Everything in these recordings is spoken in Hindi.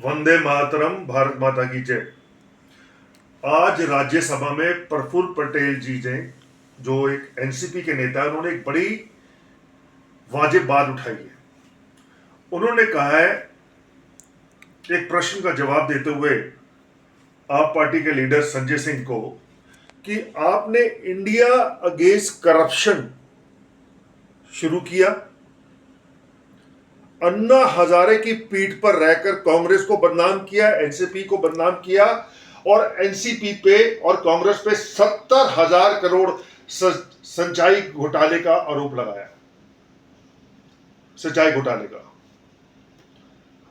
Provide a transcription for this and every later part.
वंदे मातरम, भारत माता की जय। आज राज्यसभा में प्रफुल्ल पटेल जी ने, जो एक एनसीपी के नेता हैं, उन्होंने एक बड़ी वाजिब बात उठाई है। उन्होंने कहा है, एक प्रश्न का जवाब देते हुए आप पार्टी के लीडर संजय सिंह को, कि आपने इंडिया अगेंस्ट करप्शन शुरू किया, अन्ना हजारे की पीठ पर रहकर कांग्रेस को बदनाम किया, एनसीपी को बदनाम किया और एनसीपी पे और कांग्रेस पे 70,000 करोड़ सिंचाई घोटाले का आरोप लगाया, सिंचाई घोटाले का।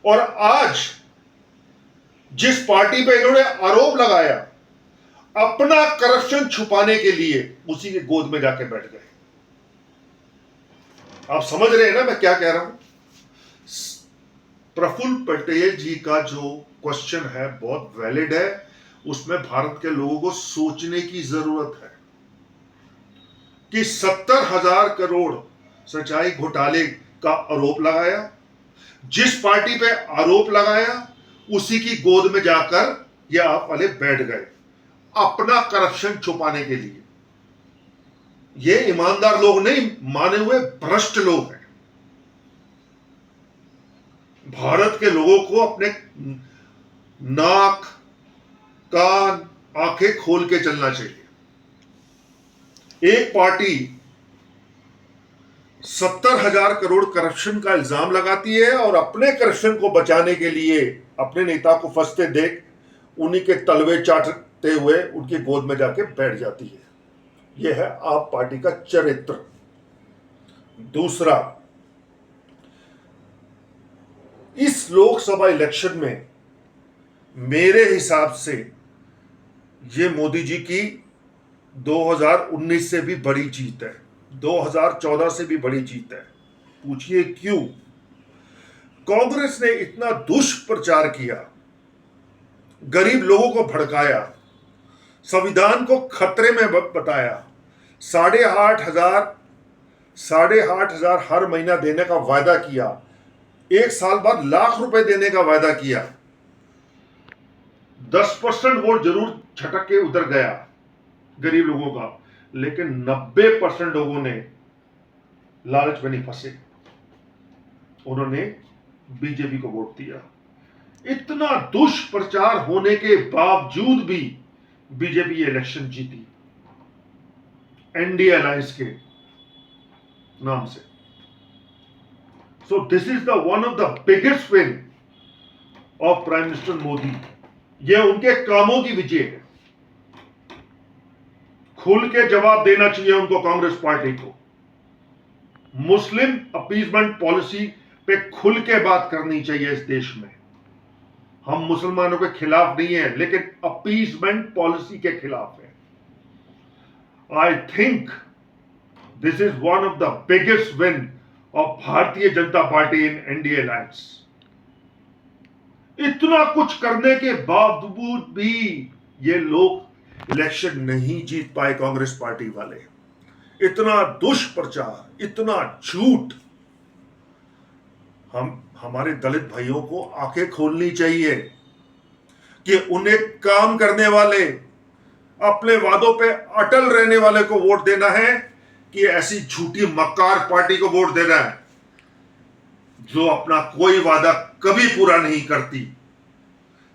और आज जिस पार्टी पे इन्होंने आरोप लगाया, अपना करप्शन छुपाने के लिए उसी के गोद में जाके बैठ गए। आप समझ रहे हैं ना मैं क्या कह रहा हूं? प्रफुल्ल पटेल जी का जो क्वेश्चन है बहुत वैलिड है। उसमें भारत के लोगों को सोचने की जरूरत है कि 70,000 करोड़ सिंचाई घोटाले का आरोप लगाया, जिस पार्टी पे आरोप लगाया उसी की गोद में जाकर ये आप वाले बैठ गए, अपना करप्शन छुपाने के लिए। ये ईमानदार लोग नहीं, माने हुए भ्रष्ट लोग हैं। भारत के लोगों को अपने नाक, कान, आंखें खोल के चलना चाहिए। एक पार्टी 70,000 करोड़ करप्शन का इल्जाम लगाती है और अपने करप्शन को बचाने के लिए अपने नेता को फंसते देख उन्हीं के तलवे चाटते हुए उनकी गोद में जाके बैठ जाती है। यह है आप पार्टी का चरित्र। दूसरा, इस लोकसभा इलेक्शन में मेरे हिसाब से यह मोदी जी की 2019 से भी बड़ी जीत है, 2014 से भी बड़ी जीत है। पूछिए क्यों? कांग्रेस ने इतना दुष्प्रचार किया, गरीब लोगों को भड़काया, संविधान को खतरे में बताया, 8,500 हर महीना देने का वायदा किया, एक साल बाद लाख रुपए देने का वायदा किया, 10% वोट जरूर छटक के उधर गया गरीब लोगों का, लेकिन 90% लोगों ने लालच में नहीं फंसे, उन्होंने बीजेपी को वोट दिया। इतना दुष्प्रचार होने के बावजूद भी बीजेपी ये इलेक्शन जीती, एनडीए अलायंस के नाम से। So this is the one of the biggest win of prime minister Modi. यह उनके कामों की विजय है। खुल के जवाब देना चाहिए उनको, कांग्रेस पार्टी को। मुस्लिम अपीजमेंट पॉलिसी पे खुल के बात करनी चाहिए इस देश में। हम मुसलमानों के खिलाफ नहीं है, लेकिन अपीजमेंट पॉलिसी के खिलाफ है। I think this is one of the biggest win of Bharatiya Janata party in NDA alliance. इतना कुछ करने के बावजूद भी ये लोग इलेक्शन नहीं जीत पाए, कांग्रेस पार्टी वाले। इतना दुष्प्रचार, इतना झूठ। हमारे दलित भाइयों को आंखें खोलनी चाहिए कि उन्हें काम करने वाले, अपने वादों पे अटल रहने वाले को वोट देना है कि ऐसी झूठी मक्कार पार्टी को वोट देना है जो अपना कोई वादा कभी पूरा नहीं करती,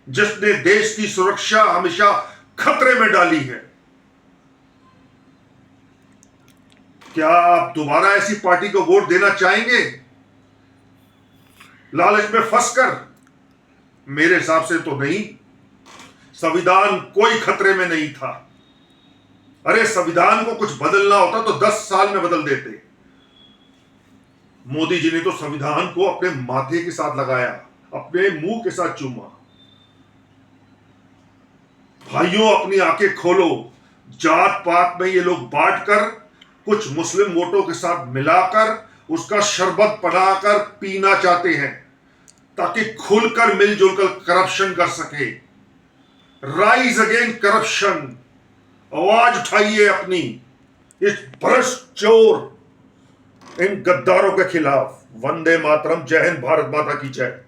जिसने देश की सुरक्षा हमेशा खतरे में डाली है। क्या आप दोबारा ऐसी पार्टी को वोट देना चाहेंगे, लालच में फंसकर? मेरे हिसाब से तो नहीं। संविधान कोई खतरे में नहीं था। अरे संविधान को कुछ बदलना होता तो 10 साल में बदल देते। मोदी जी ने तो संविधान को अपने माथे के साथ लगाया, अपने मुंह के साथ चूमा। भाइयों, अपनी आंखें खोलो। जात पात में ये लोग बांटकर, कुछ मुस्लिम वोटों के साथ मिलाकर उसका शरबत बनाकर पीना चाहते हैं, ताकि खुलकर मिलजुल कर करप्शन कर सके। राइज अगेंस्ट करप्शन, आवाज उठाइए अपनी इस भ्रष्ट चोर, इन गद्दारों के खिलाफ। वंदे मातरम। जय हिंद, भारत माता की जय।